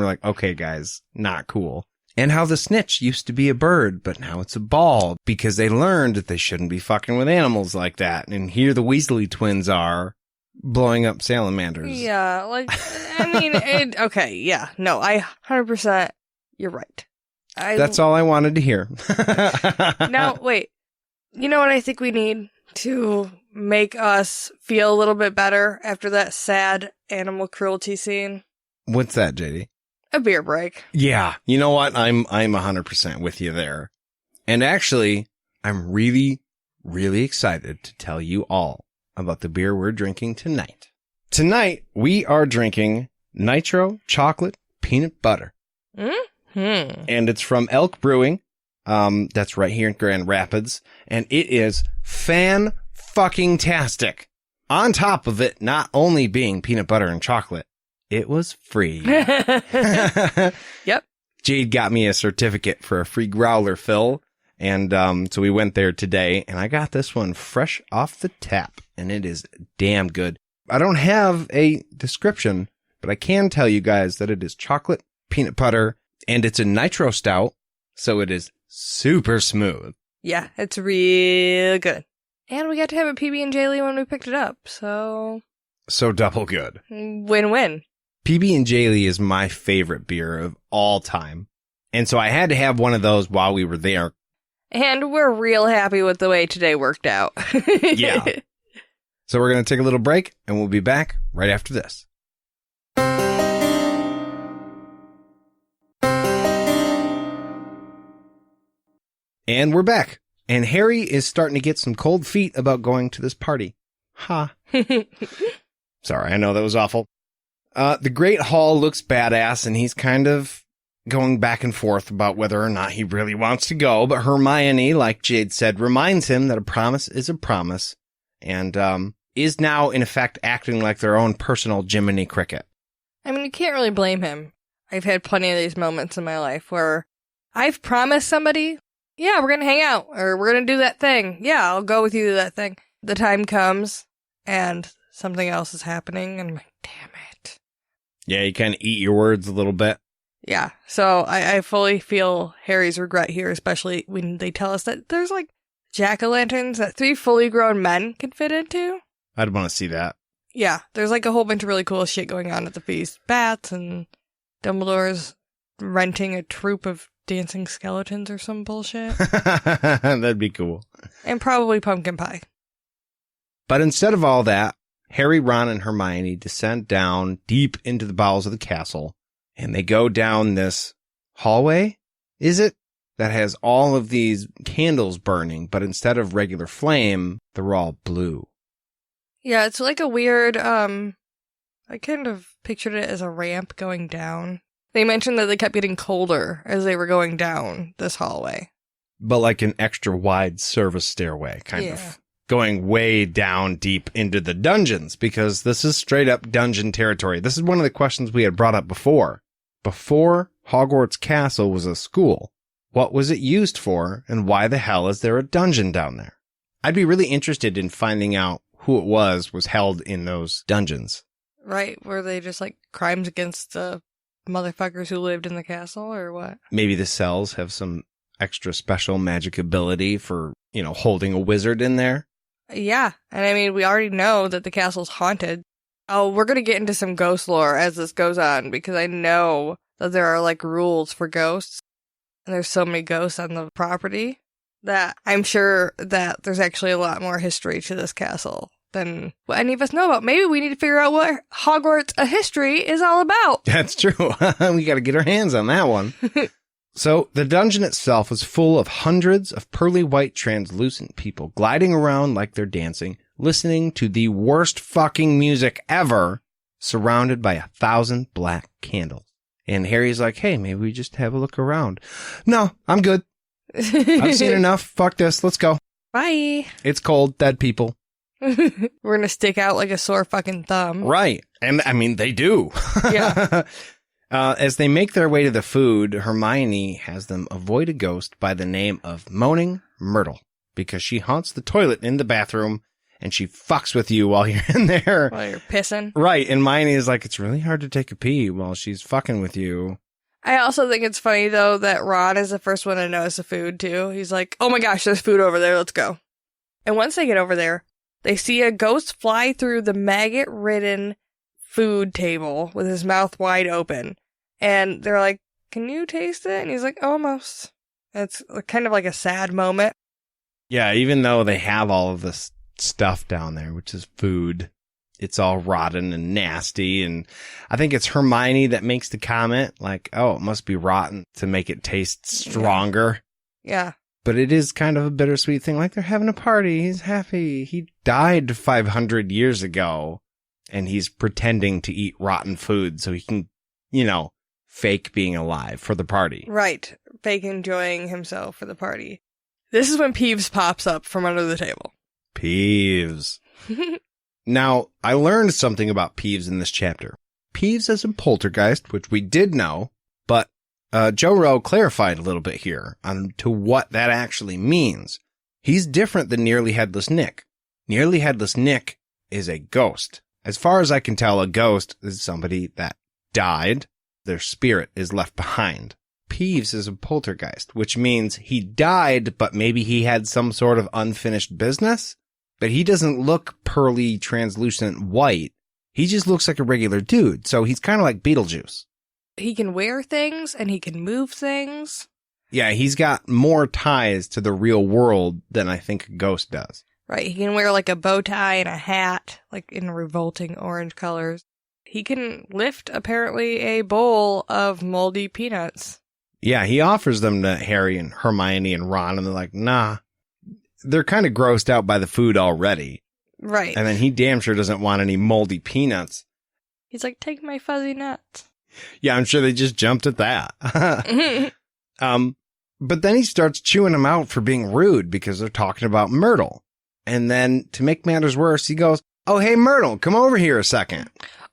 like, okay, guys, not cool. And how the snitch used to be a bird, but now it's a ball because they learned that they shouldn't be fucking with animals like that. And here the Weasley twins are blowing up salamanders. Yeah, like, I mean, okay, yeah. No, 100%, you're right. That's all I wanted to hear. Now, wait. You know what I think we need to make us feel a little bit better after that sad animal cruelty scene? What's that, JD? A beer break. Yeah. You know what? I'm 100% with you there. And actually, I'm really, really excited to tell you all about the beer we're drinking tonight. Tonight, we are drinking Nitro Chocolate Peanut Butter. Mm-hmm. And it's from Elk Brewing. That's right here in Grand Rapids. And it is fan-fucking-tastic. On top of it, not only being peanut butter and chocolate, it was free. Yep. Jade got me a certificate for a free growler fill. And so we went there today, and I got this one fresh off the tap, and it is damn good. I don't have a description, but I can tell you guys that it is chocolate, peanut butter, and it's a nitro stout, so it is super smooth. Yeah, it's real good. And we got to have a PB&J when we picked it up, so... So double good. Win-win. PB&J is my favorite beer of all time. And so I had to have one of those while we were there. And we're real happy with the way today worked out. Yeah. So we're going to take a little break, and we'll be back right after this. And we're back. And Harry is starting to get some cold feet about going to this party. Ha. Sorry, I know that was awful. The Great Hall looks badass, and he's kind of going back and forth about whether or not he really wants to go. But Hermione, like Jade said, reminds him that a promise is a promise, and is now, in effect, acting like their own personal Jiminy Cricket. I mean, you can't really blame him. I've had plenty of these moments in my life where I've promised somebody, yeah, we're going to hang out, or we're going to do that thing. Yeah, I'll go with you to that thing. The time comes, and something else is happening, and I'm like, damn it. Yeah, you kind of eat your words a little bit. Yeah, so I fully feel Harry's regret here, especially when they tell us that there's, like, jack-o'-lanterns that 3 fully grown men can fit into. I'd want to see that. Yeah, there's, like, a whole bunch of really cool shit going on at the feast. Bats, and Dumbledore's renting a troupe of dancing skeletons or some bullshit. That'd be cool. And probably pumpkin pie. But instead of all that, Harry, Ron, and Hermione descend down deep into the bowels of the castle, and they go down this hallway, is it? That has all of these candles burning, but instead of regular flame, they're all blue. Yeah, it's like a weird, I kind of pictured it as a ramp going down. They mentioned that they kept getting colder as they were going down this hallway. But like an extra wide service stairway, kind of. Going way down deep into the dungeons, because this is straight up dungeon territory. This is one of the questions we had brought up before. Before Hogwarts Castle was a school, what was it used for, and why the hell is there a dungeon down there? I'd be really interested in finding out who it was held in those dungeons. Right, were they just like crimes against the motherfuckers who lived in the castle, or what? Maybe the cells have some extra special magic ability for, holding a wizard in there. Yeah, and I mean, we already know that the castle's haunted. Oh, we're going to get into some ghost lore as this goes on, because I know that there are, like, rules for ghosts, and there's so many ghosts on the property that I'm sure that there's actually a lot more history to this castle than what any of us know about. Maybe we need to figure out what Hogwarts a history is all about. That's true. We got to get our hands on that one. So the dungeon itself was full of hundreds of pearly white translucent people gliding around like they're dancing, listening to the worst fucking music ever, surrounded by 1,000 black candles. And Harry's like, hey, maybe we just have a look around. No, I'm good. I've seen enough. Fuck this. Let's go. Bye. It's cold. Dead people. We're going to stick out like a sore fucking thumb. Right. And I mean, they do. Yeah. As they make their way to the food, Hermione has them avoid a ghost by the name of Moaning Myrtle, because she haunts the toilet in the bathroom and she fucks with you while you're in there. While you're pissing. Right. And Hermione is like, it's really hard to take a pee while she's fucking with you. I also think it's funny, though, that Ron is the first one to notice the food, too. He's like, oh my gosh, there's food over there. Let's go. And once they get over there, they see a ghost fly through the maggot-ridden food table with his mouth wide open. And they're like, can you taste it? And he's like, almost. It's kind of like a sad moment. Yeah, even though they have all of this stuff down there, which is food, it's all rotten and nasty. And I think it's Hermione that makes the comment, like, oh, it must be rotten to make it taste stronger. Yeah. But it is kind of a bittersweet thing. Like, they're having a party. He's happy. He died 500 years ago, and he's pretending to eat rotten food so he can, fake being alive for the party. Right. Fake enjoying himself for the party. This is when Peeves pops up from under the table. Peeves. Now, I learned something about Peeves in this chapter. Peeves is a poltergeist, which we did know, but Joe Rowe clarified a little bit here on to what that actually means. He's different than Nearly Headless Nick. Nearly Headless Nick is a ghost. As far as I can tell, a ghost is somebody that died. Their spirit is left behind. Peeves is a poltergeist, which means he died, but maybe he had some sort of unfinished business. But he doesn't look pearly, translucent white. He just looks like a regular dude. So he's kind of like Beetlejuice. He can wear things and he can move things. Yeah, he's got more ties to the real world than I think a ghost does. Right, he can wear like a bow tie and a hat, like in revolting orange colors. He can lift, apparently, a bowl of moldy peanuts. Yeah, he offers them to Harry and Hermione and Ron, and they're like, nah. They're kind of grossed out by the food already. Right. And then he damn sure doesn't want any moldy peanuts. He's like, take my fuzzy nuts. Yeah, I'm sure they just jumped at that. But then he starts chewing them out for being rude because they're talking about Myrtle. And then to make matters worse, he goes, oh, hey, Myrtle, come over here a second.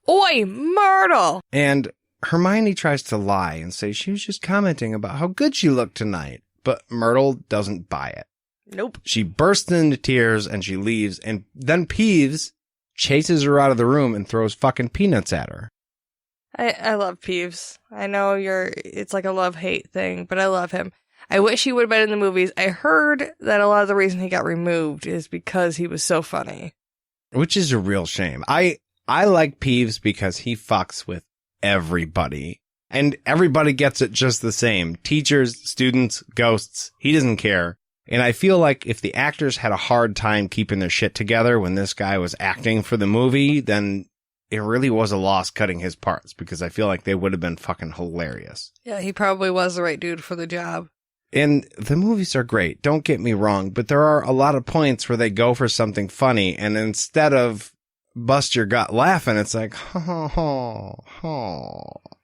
Oi, Myrtle! And Hermione tries to lie and say she was just commenting about how good she looked tonight. But Myrtle doesn't buy it. Nope. She bursts into tears and she leaves. And then Peeves chases her out of the room and throws fucking peanuts at her. I love Peeves. I know it's like a love-hate thing, but I love him. I wish he would have been in the movies. I heard that a lot of the reason he got removed is because he was so funny. Which is a real shame. I like Peeves because he fucks with everybody. And everybody gets it just the same. Teachers, students, ghosts. He doesn't care. And I feel like if the actors had a hard time keeping their shit together when this guy was acting for the movie, then it really was a loss cutting his parts because I feel like they would have been fucking hilarious. Yeah, he probably was the right dude for the job. And the movies are great, don't get me wrong, but there are a lot of points where they go for something funny, and instead of bust your gut laughing, it's like,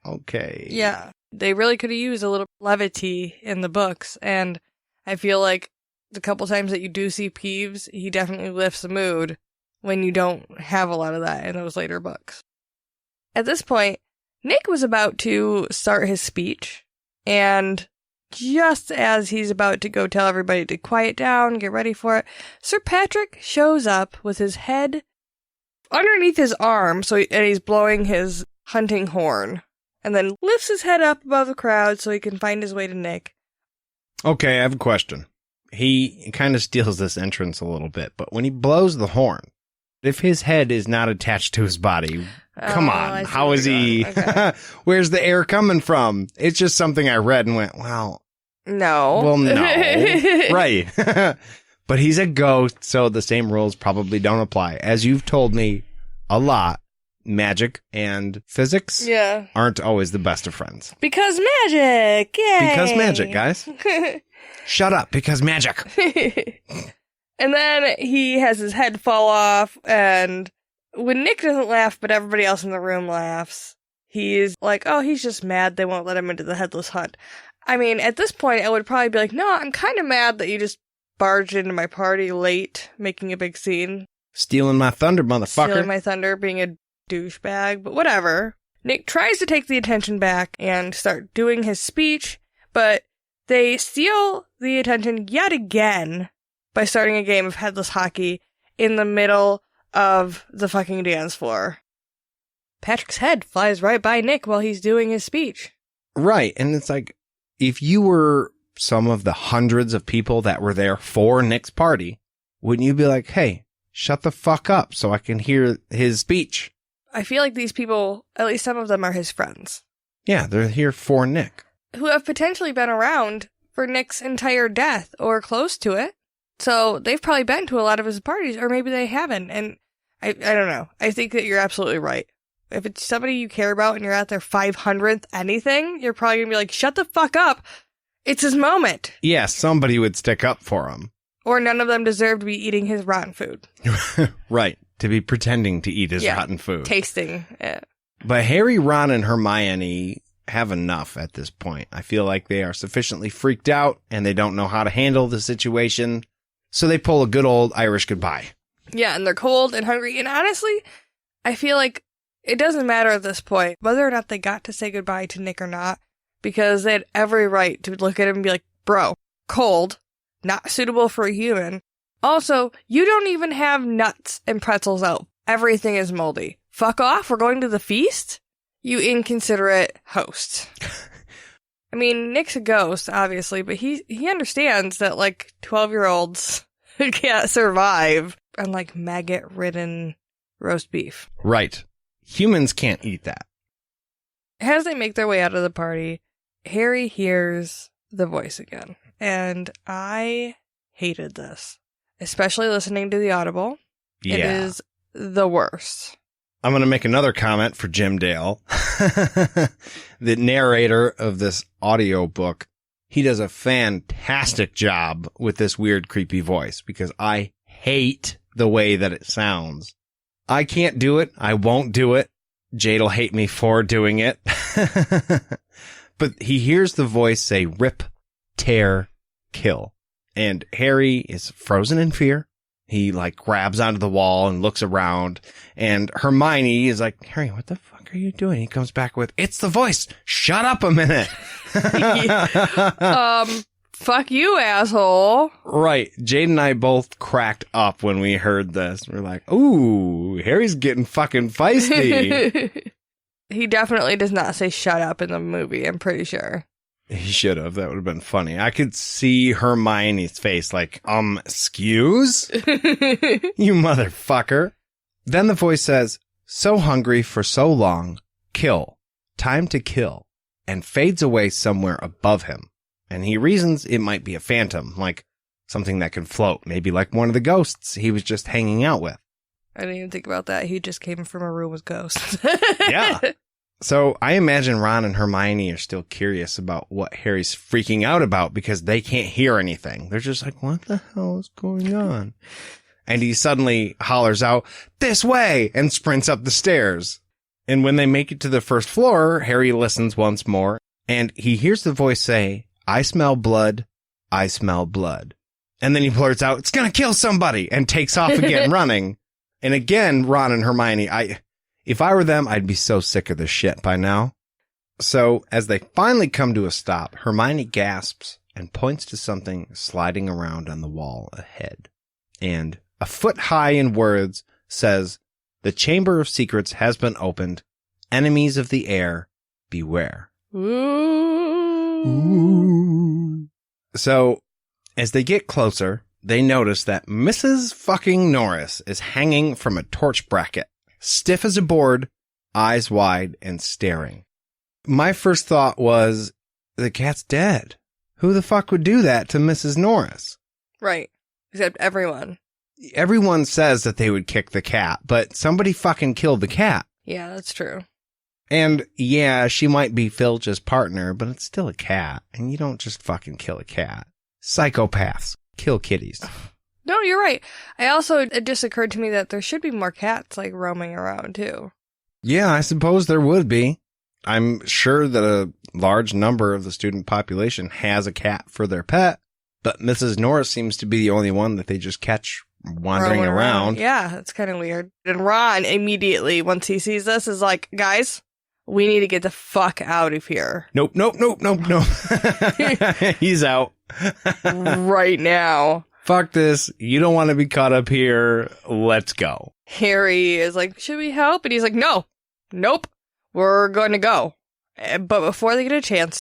okay. Yeah, they really could have used a little levity in the books, and I feel like the couple times that you do see Peeves, he definitely lifts the mood when you don't have a lot of that in those later books. At this point, Nick was about to start his speech, and just as he's about to go tell everybody to quiet down, get ready for it, Sir Patrick shows up with his head underneath his arm, and he's blowing his hunting horn, and then lifts his head up above the crowd so he can find his way to Nick. Okay, I have a question. He kind of steals this entrance a little bit, but when he blows the horn, if his head is not attached to his body, come on, how is he? Okay. Where's the air coming from? It's just something I read and went, wow. No. Well, no. Right. But he's a ghost, so the same rules probably don't apply. As you've told me a lot, magic and physics aren't always the best of friends. Because magic! Yay! Because magic, guys. Shut up, because magic. And then he has his head fall off, and when Nick doesn't laugh, but everybody else in the room laughs, he's like, oh, he's just mad they won't let him into the headless hut. I mean, at this point, I would probably be like, no, I'm kind of mad that you just barged into my party late, making a big scene. Stealing my thunder, motherfucker. Stealing my thunder, being a douchebag, but whatever. Nick tries to take the attention back and start doing his speech, but they steal the attention yet again by starting a game of headless hockey, in the middle of the fucking dance floor. Patrick's head flies right by Nick while he's doing his speech. Right. And it's like, if you were some of the hundreds of people that were there for Nick's party, wouldn't you be like, hey, shut the fuck up so I can hear his speech? I feel like these people, at least some of them, are his friends. Yeah, they're here for Nick. Who have potentially been around for Nick's entire death or close to it. So they've probably been to a lot of his parties, or maybe they haven't. And I don't know. I think that you're absolutely right. If it's somebody you care about and you're at their 500th anything, you're probably going to be like, shut the fuck up. It's his moment. Yeah, somebody would stick up for him. Or none of them deserve to be eating his rotten food. Right. To be pretending to eat his rotten food. Tasting it. But Harry, Ron, and Hermione have enough at this point. I feel like they are sufficiently freaked out and they don't know how to handle the situation. So they pull a good old Irish goodbye. Yeah, and they're cold and hungry. And honestly, I feel like it doesn't matter at this point whether or not they got to say goodbye to Nick or not, because they had every right to look at him and be like, bro, cold, not suitable for a human. Also, you don't even have nuts and pretzels out. Everything is moldy. Fuck off, we're going to the feast? You inconsiderate host. I mean, Nick's a ghost, obviously, but he understands that, like, 12-year-olds can't survive on, like, maggot-ridden roast beef. Right. Humans can't eat that. As they make their way out of the party, Harry hears the voice again. And I hated this. Especially listening to the audible. Yeah. It is the worst. I'm going to make another comment for Jim Dale, the narrator of this audiobook. He does a fantastic job with this weird, creepy voice because I hate the way that it sounds. I can't do it. I won't do it. Jade will hate me for doing it. But he hears the voice say, rip, tear, kill. And Harry is frozen in fear. He, like, grabs onto the wall and looks around. And Hermione is like, Harry, what the fuck are you doing? He comes back with, it's the voice. Shut up a minute. Fuck you, asshole. Right. Jade and I both cracked up when we heard this. We're like, ooh, Harry's getting fucking feisty. He definitely does not say shut up in the movie, I'm pretty sure. He should have. That would have been funny. I could see Hermione's face like, excuse? You motherfucker. Then the voice says, so hungry for so long, kill, time to kill, and fades away somewhere above him. And he reasons it might be a phantom, like something that can float, maybe like one of the ghosts he was just hanging out with. I didn't even think about that. He just came from a room with ghosts. Yeah. So I imagine Ron and Hermione are still curious about what Harry's freaking out about because they can't hear anything. They're just like, what the hell is going on? And he suddenly hollers out, this way, and sprints up the stairs. And when they make it to the first floor, Harry listens once more, and he hears the voice say, I smell blood, I smell blood. And then he blurts out, it's gonna kill somebody, and takes off again, running. And again, Ron and Hermione, if I were them, I'd be so sick of this shit by now. So, as they finally come to a stop, Hermione gasps and points to something sliding around on the wall ahead. And a foot high in words says, the Chamber of Secrets has been opened. Enemies of the air, beware. Ooh. So, as they get closer, they notice that Mrs. fucking Norris is hanging from a torch bracket. Stiff as a board, eyes wide and staring. My first thought was, the cat's dead. Who the fuck would do that to Mrs. Norris? Right. Except everyone. Everyone says that they would kick the cat, but somebody fucking killed the cat. Yeah, that's true. And yeah, she might be Filch's partner, but it's still a cat, and you don't just fucking kill a cat. Psychopaths kill kitties. No, you're right. It just occurred to me that there should be more cats, like, roaming around, too. Yeah, I suppose there would be. I'm sure that a large number of the student population has a cat for their pet, but Mrs. Norris seems to be the only one that they just catch wandering around. Yeah, that's kind of weird. And Ron immediately, once he sees this, is like, guys, we need to get the fuck out of here. Nope. He's out. Right now. fuck this. You don't want to be caught up here. Let's go. Harry is like, should we help? And he's like, nope, we're going to go. But before they get a chance